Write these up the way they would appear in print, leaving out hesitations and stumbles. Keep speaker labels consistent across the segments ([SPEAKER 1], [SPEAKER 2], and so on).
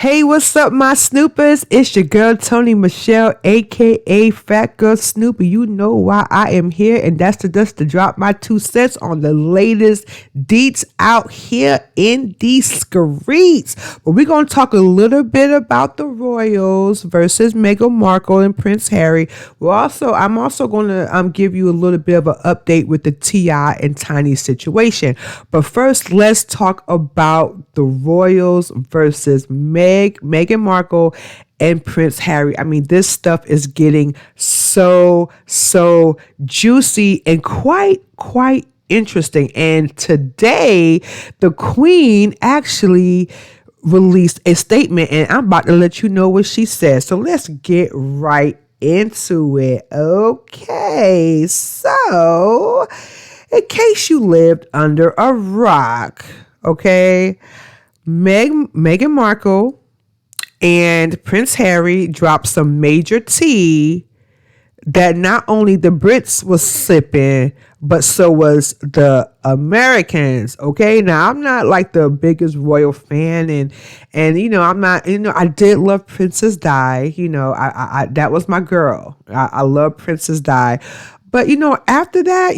[SPEAKER 1] Hey, what's up, my snoopers? It's your girl, Tony Michelle, aka Fat Girl Snooper. You know why I am here, and that's to drop my 2 cents on the latest deets out here in these streets. But we're going to talk a little bit about the royals versus Meghan Markle and Prince Harry. I'm also going to give you a little bit of an update with the T.I. and Tiny situation. But first, let's talk about the royals versus Meghan Markle and Prince Harry. I mean, this stuff is getting so juicy and quite interesting. And today, the Queen actually released a statement, and I'm about to let you know what she said. So let's get right into it. Okay, so in case you lived under a rock, okay, Meghan Markle and Prince Harry dropped some major tea that not only the Brits was sipping, but so was the Americans. Okay, now I'm not like the biggest royal fan, and I'm not. I did love Princess Di. I that was my girl. I love Princess Di. But, after that,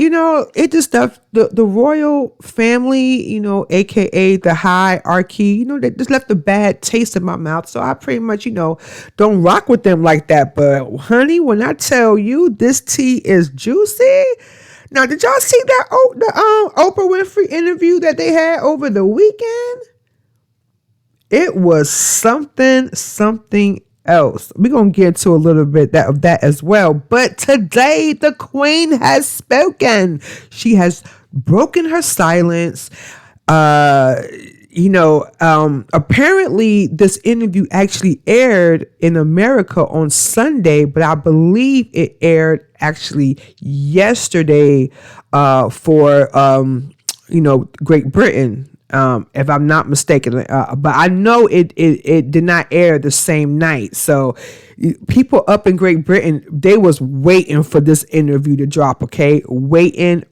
[SPEAKER 1] it just left the royal family, AKA the hierarchy, they just left a bad taste in my mouth. So I pretty much, don't rock with them like that. But honey, when I tell you this tea is juicy. Now, did y'all see that Oprah Winfrey interview that they had over the weekend? It was something else. We're going to get to a little bit of that as well. But today, the Queen has spoken. She has broken her silence. Apparently this interview actually aired in America on Sunday, but I believe it aired actually yesterday for Great Britain. If I'm not mistaken, but I know it did not air the same night. So people up in Great Britain, they was waiting for this interview to drop. Okay, waiting.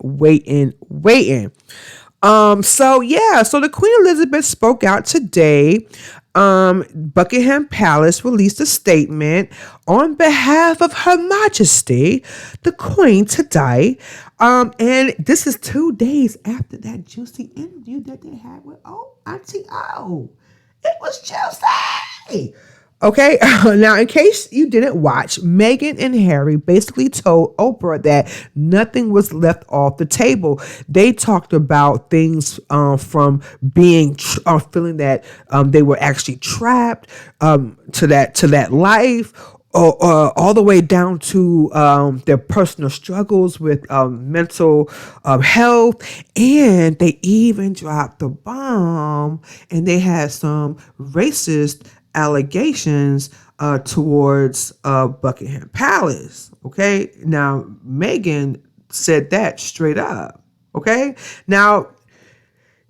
[SPEAKER 1] So the Queen Elizabeth spoke out today. Buckingham Palace released a statement on behalf of Her Majesty, the Queen, today. And this is 2 days after that juicy interview that they had with Auntie O. It was juicy. Okay, now in case you didn't watch, Meghan and Harry basically told Oprah that nothing was left off the table. They talked about things from being feeling that they were actually trapped to that life. All the way down to their personal struggles with mental health. And they even dropped the bomb, and they had some racist allegations towards Buckingham Palace. Okay, now Meghan said that straight up. Okay, now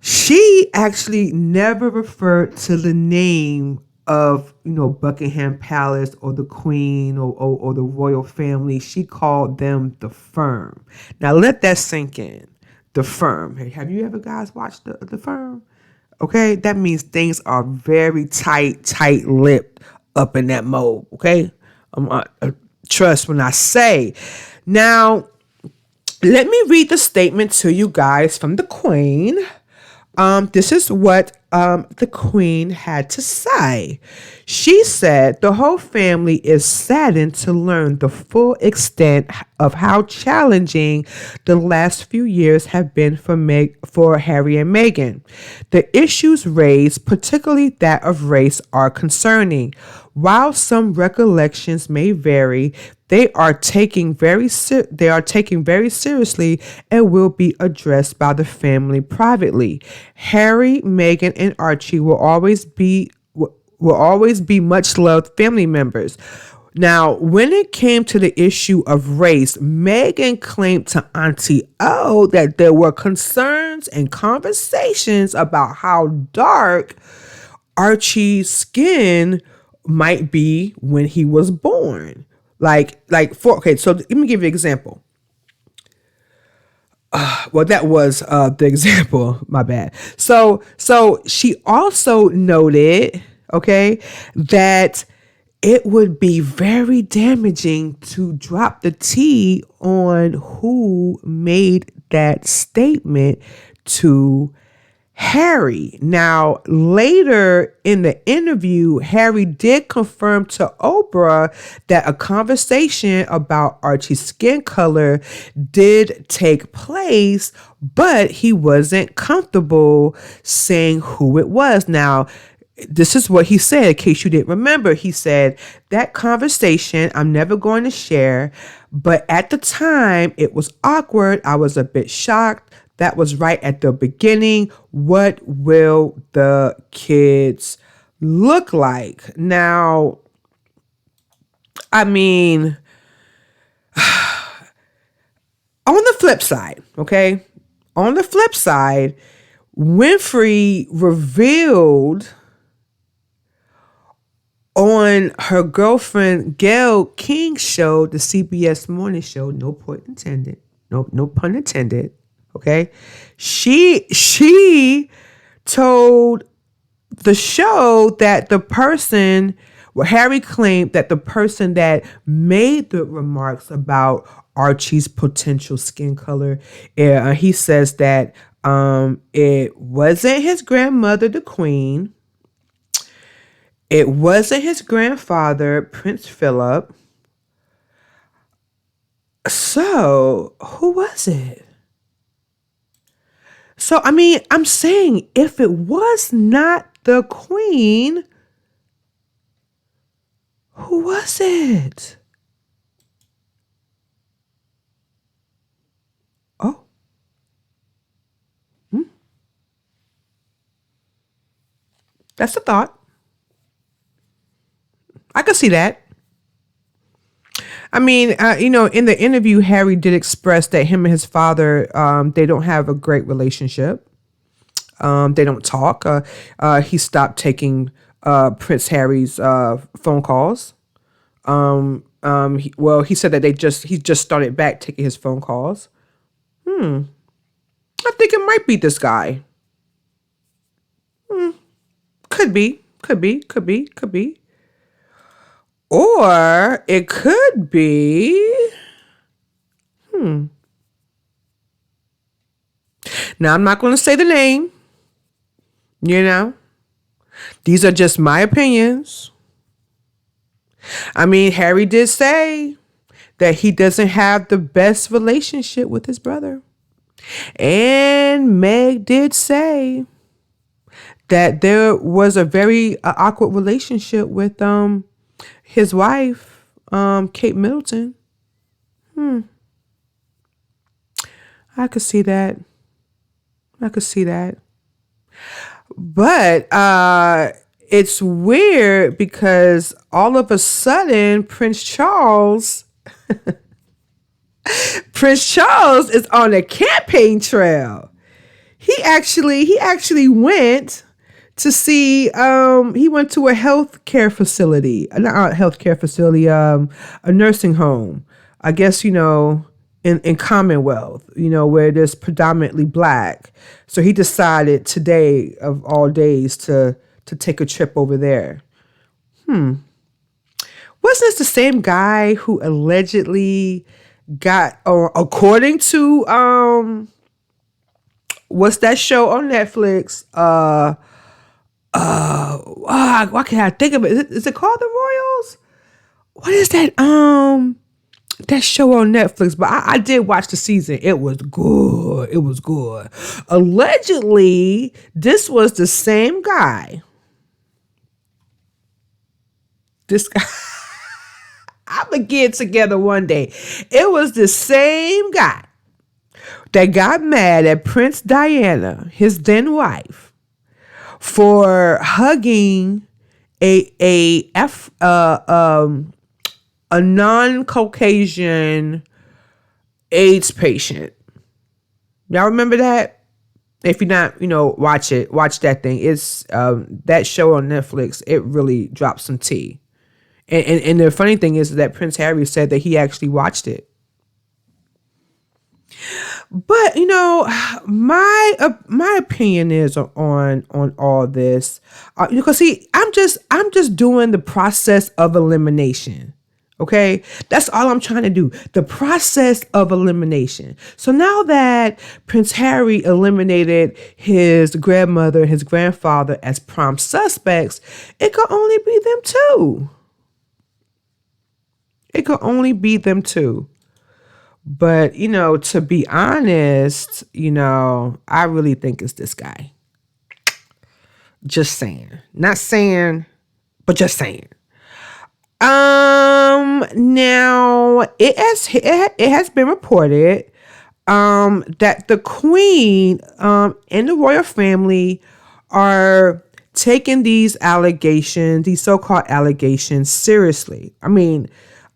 [SPEAKER 1] she actually never referred to the name of Buckingham Palace or the Queen or the royal family. She called them the firm. Now let that sink in. The firm. Hey, have you ever guys watched the firm? Okay, that means things are very tight-lipped up in that mode. Okay, trust when I say. Now, let me read the statement to you guys from the Queen. This is what the Queen had to say. She said the whole family is saddened to learn the full extent of how challenging the last few years have been for Harry and Meghan. The issues raised, particularly that of race, are concerning. While some recollections may vary, they are taking very seriously and will be addressed by the family privately. Harry, Meghan, and Archie will always be much loved family members. Now, when it came to the issue of race, Meghan claimed to Auntie O that there were concerns and conversations about how dark Archie's skin might be when he was born. So let me give you an example. That was the example. My bad. So she also noted okay, that it would be very damaging to drop the T on who made that statement to Harry. Now, later in the interview, Harry did confirm to Oprah that a conversation about Archie's skin color did take place, but he wasn't comfortable saying who it was. Now, this is what he said, in case you didn't remember. He said, that conversation I'm never going to share, but at the time it was awkward. I was a bit shocked. That was right at the beginning. What will the kids look like? Now, I mean, on the flip side, okay? On the flip side, Winfrey revealed on her girlfriend Gayle King's show, the CBS morning show, no pun intended, no pun intended, okay? She told the show that the person, well, Harry claimed that the person that made the remarks about Archie's potential skin color, he says that it wasn't his grandmother, the Queen. It wasn't his grandfather, Prince Philip. So, who was it? So, I mean, I'm saying if it was not the Queen, who was it? Oh. That's a thought. I could see that. I mean, in the interview, Harry did express that him and his father, they don't have a great relationship. They don't talk. He stopped taking Prince Harry's phone calls. He said that he just started back taking his phone calls. I think it might be this guy. Could be. Or it could be. Now, I'm not going to say the name. These are just my opinions. I mean, Harry did say that he doesn't have the best relationship with his brother. And Meg did say that there was a very awkward relationship with his wife, Kate Middleton. I could see that. But it's weird because all of a sudden Prince Charles is on a campaign trail. He actually went to see, he went to a healthcare facility, not a healthcare facility, a nursing home, I guess, in Commonwealth, where there's predominantly Black. So he decided today of all days to take a trip over there. Wasn't this the same guy who allegedly got, according to, what's that show on Netflix? Why can't I think of it? Is it called The Royals? What is that? That show on Netflix, but I did watch the season. It was good. Allegedly, this was the same guy. This guy, I'm going to get together one day. It was the same guy that got mad at Prince Diana, his then wife, for hugging a non-Caucasian AIDS patient. Y'all remember that? If you're not, watch that thing. It's that show on Netflix. It really dropped some tea. And the funny thing is that Prince Harry said that he actually watched it. But my opinion is on all this. Because see, I'm just doing the process of elimination. Okay, that's all I'm trying to do. The process of elimination. So now that Prince Harry eliminated his grandmother, his grandfather as prime suspects, it could only be them two. It could only be them two. But, to be honest, I really think it's this guy. Just saying. Not saying, but just saying. Now it has been reported that the Queen and the royal family are taking these allegations, these so-called allegations, seriously. I mean,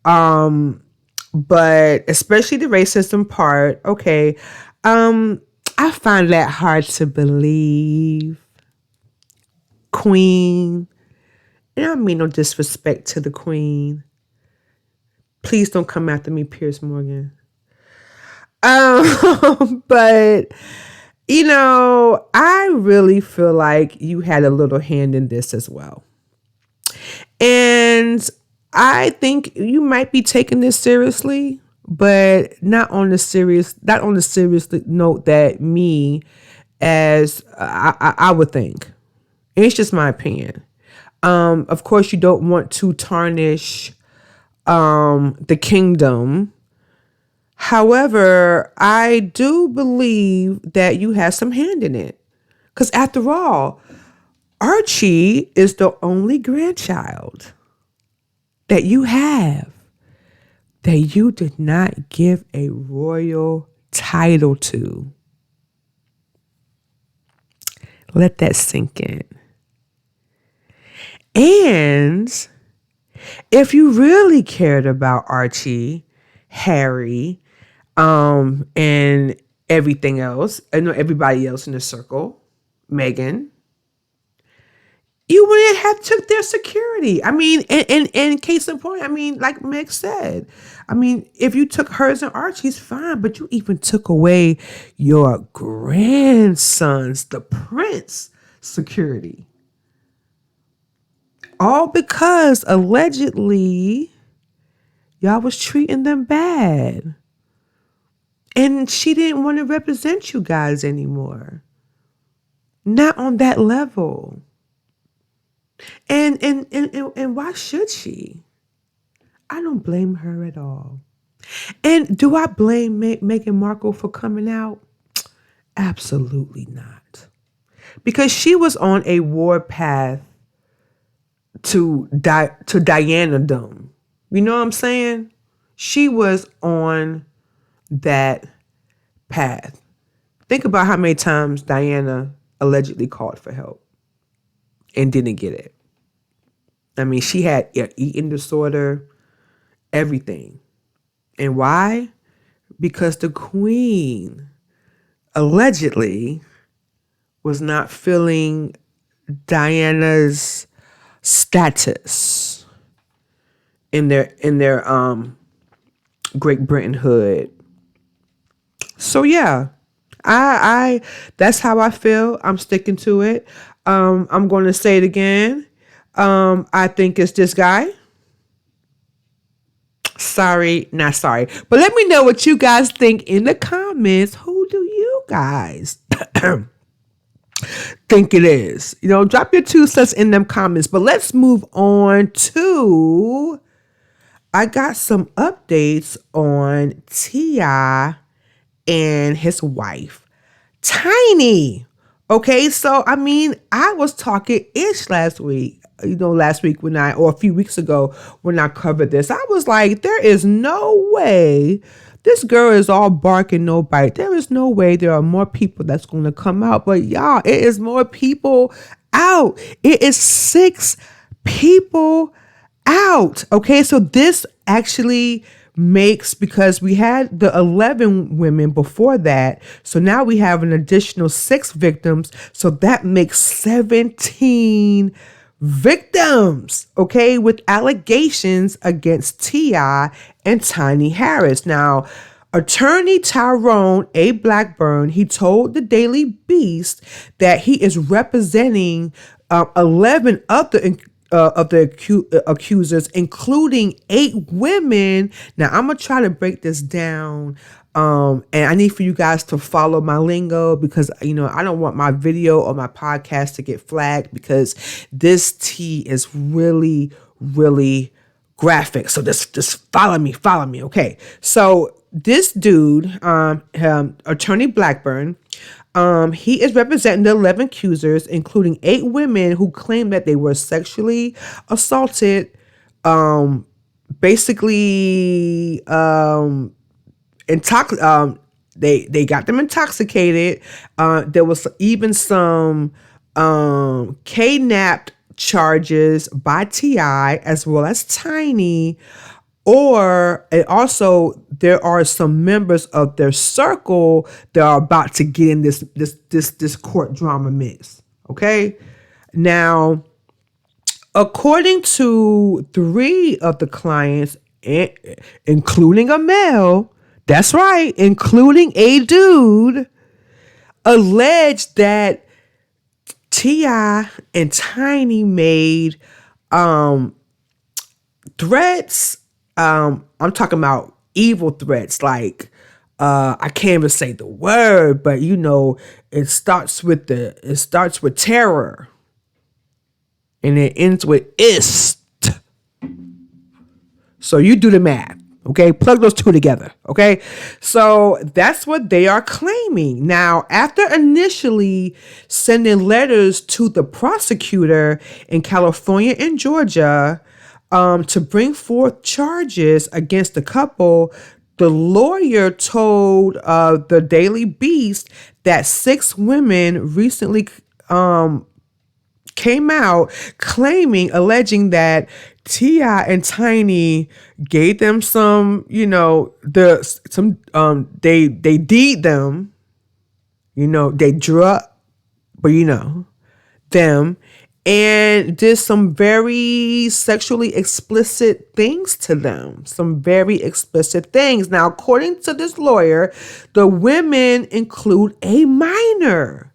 [SPEAKER 1] but especially the racism part. Okay, I find that hard to believe. Queen, and I mean no disrespect to the Queen. Please don't come after me, Piers Morgan. But I really feel like you had a little hand in this as well. And I think you might be taking this seriously, but not on the serious note that me as I would think. It's just my opinion. Of course, you don't want to tarnish the kingdom. However, I do believe that you have some hand in it. Because after all, Archie is the only grandchild that you have that you did not give a royal title to. Let that sink in. And if you really cared about Archie, Harry, and everything else, everybody else in the circle, Meghan, you wouldn't have took their security. I mean, and case in point, I mean, like Meg said, I mean, if you took hers and Archie's, fine, but you even took away your grandson's, the prince, security. All because allegedly y'all was treating them bad. And she didn't want to represent you guys anymore. Not on that level. And why should she? I don't blame her at all. And do I blame Meghan Markle for coming out? Absolutely not. Because she was on a war path to Diana-dom. You know what I'm saying? She was on that path. Think about how many times Diana allegedly called for help and didn't get it. I mean, she had an eating disorder, everything. And why? Because the Queen allegedly was not feeling Diana's status in their Great Britain hood. So yeah, I that's how I feel. I'm sticking to it. I'm going to say it again. I think it's this guy. Sorry, not sorry. But let me know what you guys think in the comments. Who do you guys think it is? Drop your 2 cents in them comments. But let's move on to, I got some updates on T.I. and his wife, Tiny. Okay, so I mean, I was talking ish last week. Last week or a few weeks ago when I covered this, I was like, there is no way this girl is all bark and no bite. There is no way there are more people that's going to come out. But y'all, it is more people out. It is 6 people out. Okay, so this actually makes, because we had the 11 women before that, so now we have an additional 6 victims, so that makes 17 victims, okay, with allegations against T.I. and Tiny Harris. Now, Attorney Tyrone A. Blackburn, he told the Daily Beast that he is representing 11 of the accusers, including 8 women. Now, I'm going to try to break this down. And I need for you guys to follow my lingo because, I don't want my video or my podcast to get flagged because this tea is really, really graphic. So just follow me. Okay. So this dude, Attorney Blackburn, he is representing the 11 accusers, including 8 women who claim that they were sexually assaulted, basically, they got them intoxicated. There was even some kidnapped charges by T.I. as well as Tiny. And also there are some members of their circle that are about to get in this court drama mix. Okay. Now, according to 3 of the clients, including a male, that's right, including a dude, alleged that T.I. and Tiny made threats. I'm talking about evil threats, like I can't even say the word, but it starts with terror, and it ends with ist. So you do the math. Okay, plug those 2 together. Okay, so that's what they are claiming. Now, after initially sending letters to the prosecutor in California and Georgia to bring forth charges against the couple, the lawyer told the Daily Beast that 6 women recently came out alleging that T.I. and Tiny gave them some, they deed them, they drug, but them, and did some very sexually explicit things to them, some very explicit things. Now, according to this lawyer, the women include a minor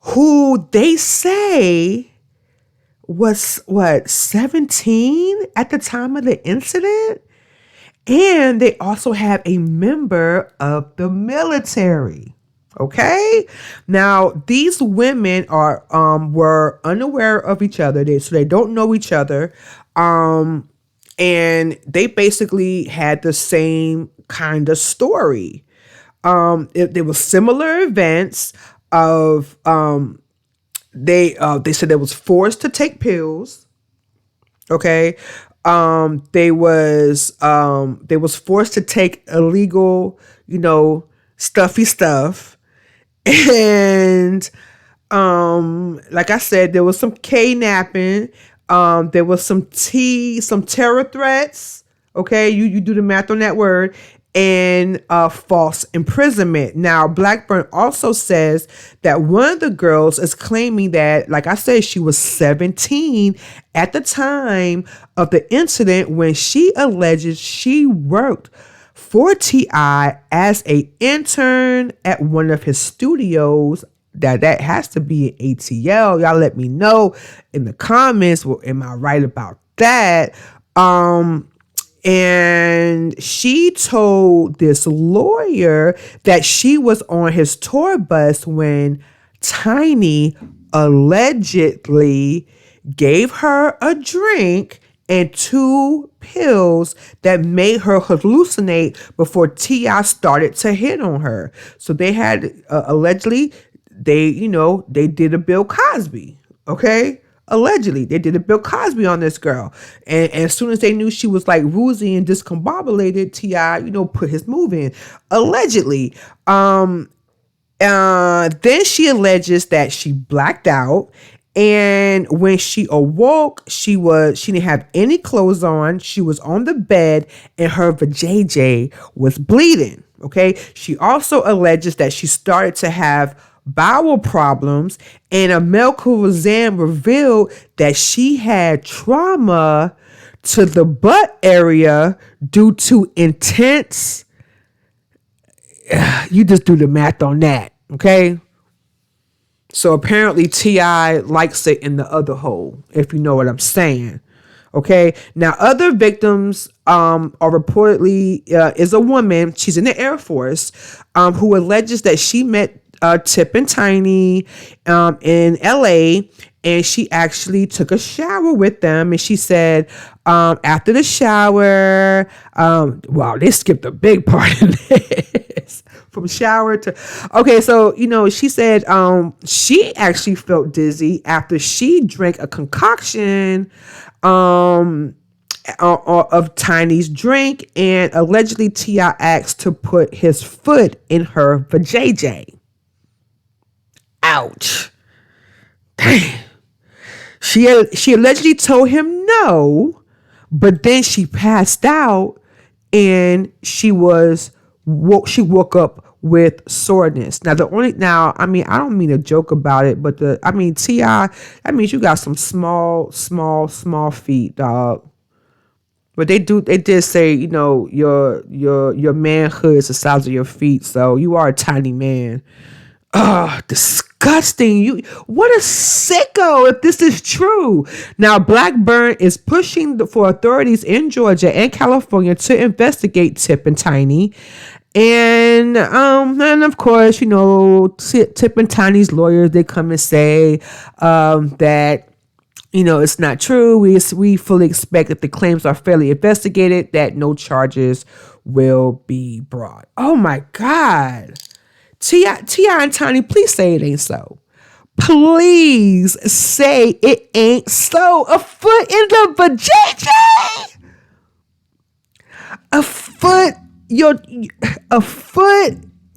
[SPEAKER 1] who they say was 17 at the time of the incident, and they also have a member of the military. Okay, now these women were unaware of each other, so they don't know each other, and they basically had the same kind of story. There were similar events of they said they was forced to take pills. Okay. They was forced to take illegal, stuffy stuff. And like I said, there was some kidnapping. There was some terror threats. Okay, you do the math on that word. And false imprisonment. Now, Blackburn also says that one of the girls is claiming that, like I said, she was 17 at the time of the incident when she alleges she worked for T.I. as an intern at one of his studios. That has to be an ATL. Y'all let me know in the comments. Well, am I right about that? And she told this lawyer that she was on his tour bus when Tiny allegedly gave her a drink and 2 pills that made her hallucinate before T.I. started to hit on her. So they had allegedly, they did a Bill Cosby. Okay. Allegedly, they did a Bill Cosby on this girl. And as soon as they knew she was like woozy and discombobulated, T.I., put his move in. Allegedly. Then she alleges that she blacked out. And when she awoke, she didn't have any clothes on. She was on the bed and her vajayjay was bleeding. Okay. She also alleges that she started to have bowel problems, and a medical exam revealed that she had trauma to the butt area due to intense you just do the math on that, okay? So apparently T.I. likes it in the other hole, if you know what I'm saying. Okay. Now, other victims are reportedly is a woman. She's in the Air Force who alleges that she met Tip and Tiny in LA, and she actually took a shower with them. And she said after the shower, wow, they skipped a big part in this. From shower to okay, so she said she actually felt dizzy after she drank a concoction of Tiny's drink, and allegedly T.I. asked to put his foot in her vajayjay. Ouch. Damn. She allegedly told him no, but then she passed out and she woke up with soreness. Now, I don't mean to joke about it, but T.I., that means you got some small feet, dog. But they did say, your manhood is the size of your feet, so you are a tiny man. Disgusting. What a sicko if this is true. Now, Blackburn is pushing for authorities in Georgia and California to investigate Tip and Tiny. And of course, Tip and Tiny's lawyers, they come and say that, it's not true. We fully expect that the claims are fairly investigated, that no charges will be brought. Oh my God. T.I. and Tiny, please say it ain't so. Please say it ain't so. A foot in the vajayjay. A foot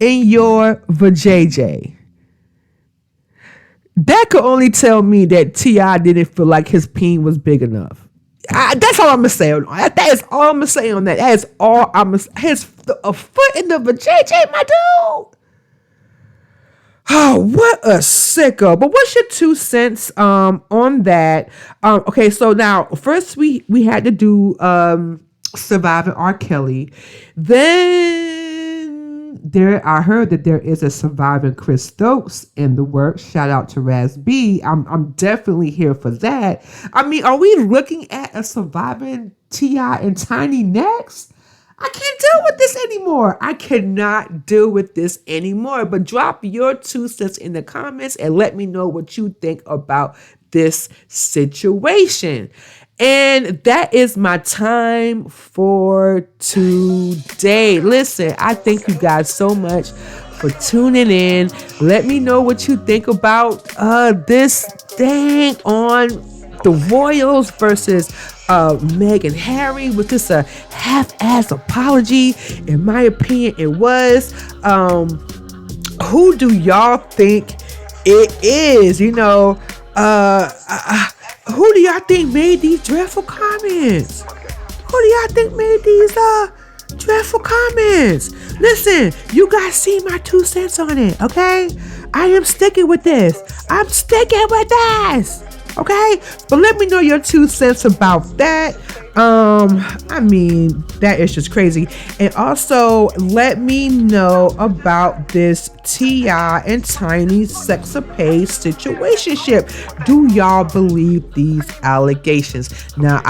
[SPEAKER 1] in your vajayjay. That could only tell me that T.I. didn't feel like his peen was big enough. That's all I'm gonna say on that. That is all I'm gonna say on that. That is all I'm gonna say. A foot in the vajayjay, my dude. Oh, what a sicko. But what's your 2 cents on that? Okay, so now first we had to do Surviving R. Kelly. Then I heard that there is a Surviving Chris Stokes in the works. Shout out to Raz B. I'm definitely here for that. Are we looking at a Surviving T.I. and Tiny next? I can't deal with this anymore. I cannot deal with this anymore. But drop your 2 cents in the comments and let me know what you think about this situation. And that is my time for today. Listen, I thank you guys so much for tuning in. Let me know what you think about this thing on the Royals versus Meghan and Harry. Was this a half-ass apology? In my opinion, it was. Who do y'all think it is? Who do y'all think made these dreadful comments? Who do y'all think made these dreadful comments? Listen, you guys see my 2 cents on it, okay? I am sticking with this. I'm sticking with this. Okay, but let me know your 2 cents about that. That is just crazy. And also let me know about this T.I. and Tiny sexapade situationship. Do y'all believe these allegations? Now,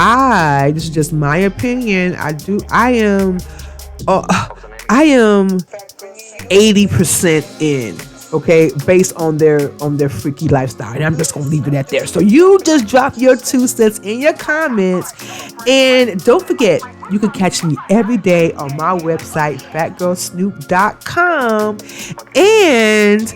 [SPEAKER 1] this is just my opinion. I am 80% in. Okay, based on their freaky lifestyle. And I'm just gonna leave it at there. So you just drop your 2 cents in your comments. And don't forget, you can catch me every day on my website, fatgirlsnoop.com. And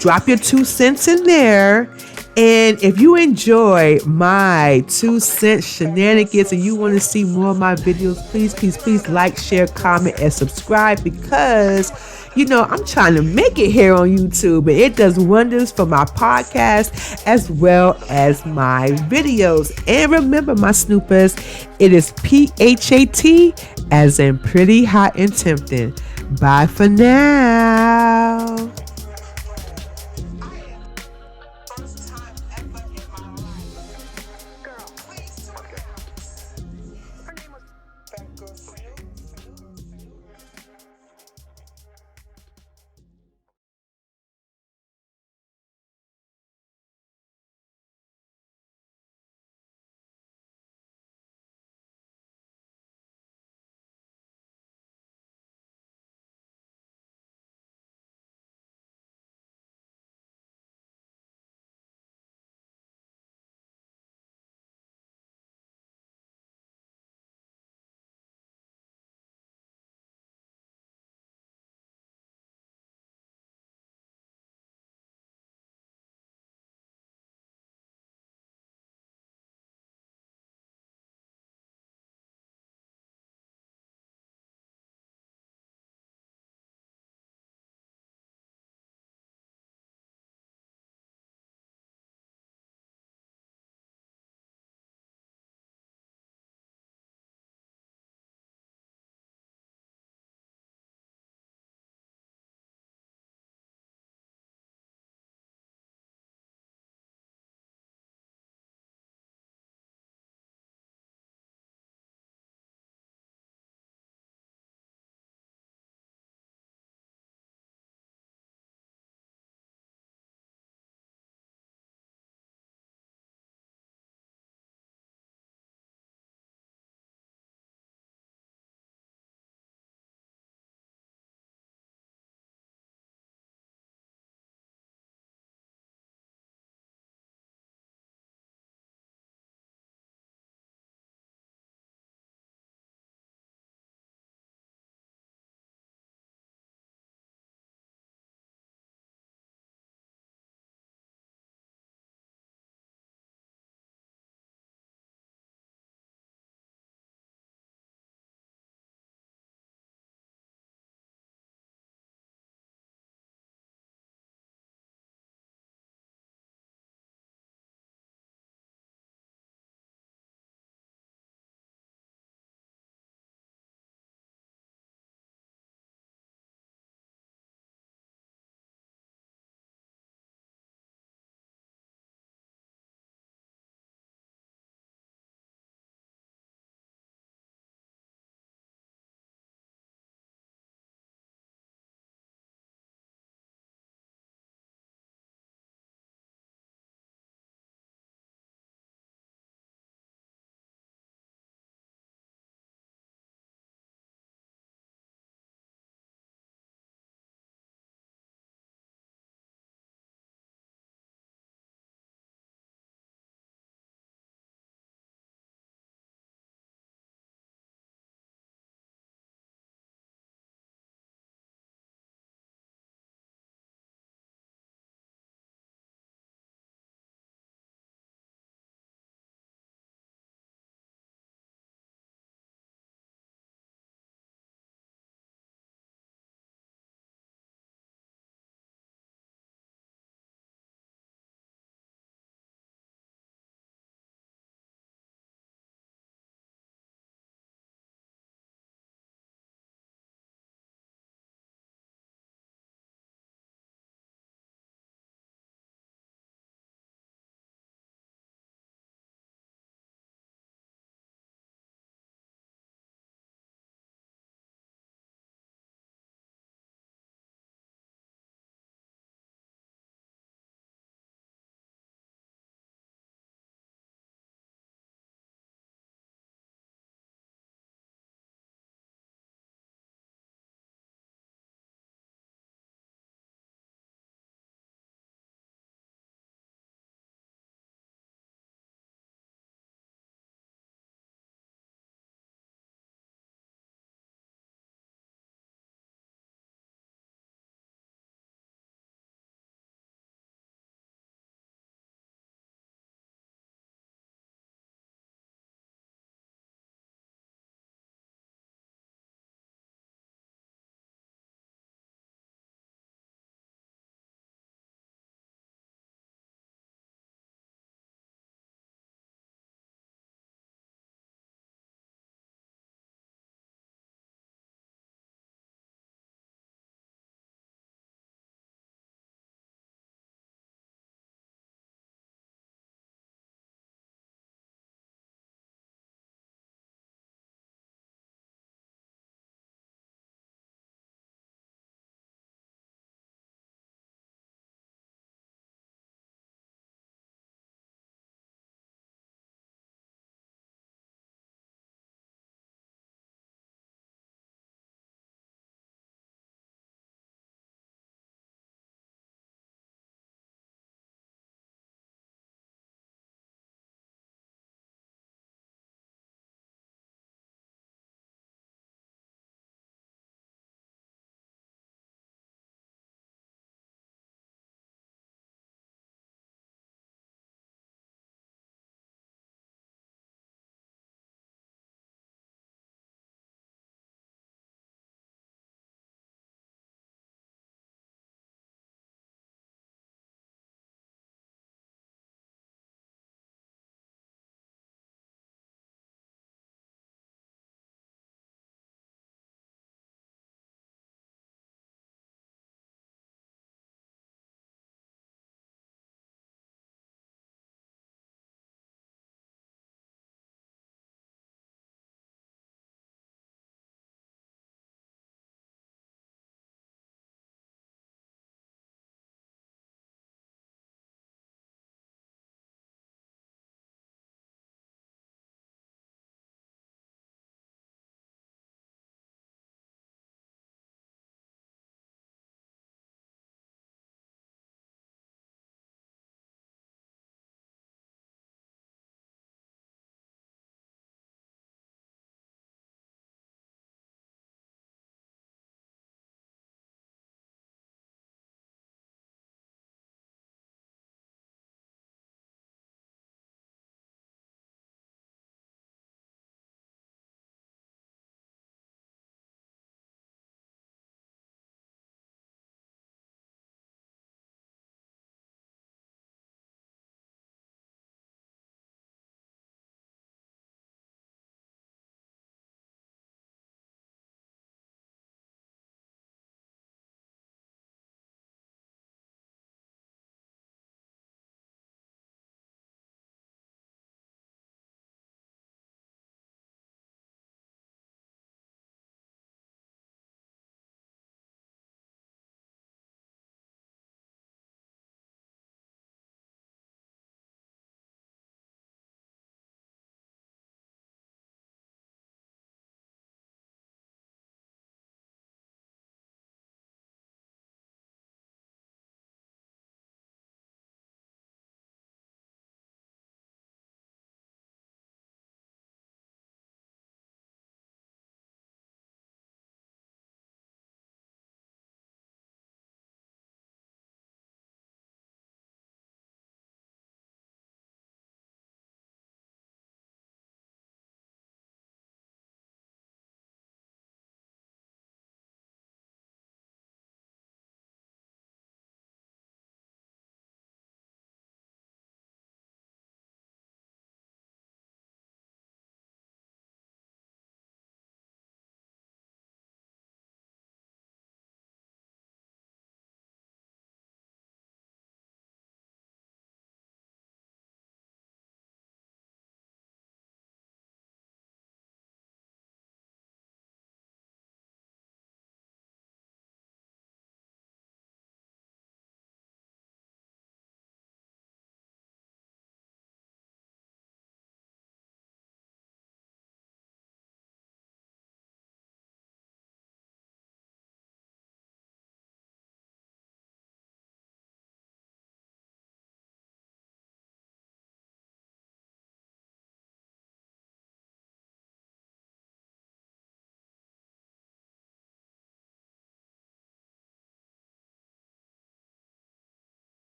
[SPEAKER 1] drop your 2 cents in there. And if you enjoy my 2 cent shenanigans and you want to see more of my videos, please like, share, comment, and subscribe, because I'm trying to make it here on YouTube, and it does wonders for my podcast as well as my videos. And remember, my snoopers, it is PHAT as in pretty, hot, and tempting. Bye for now.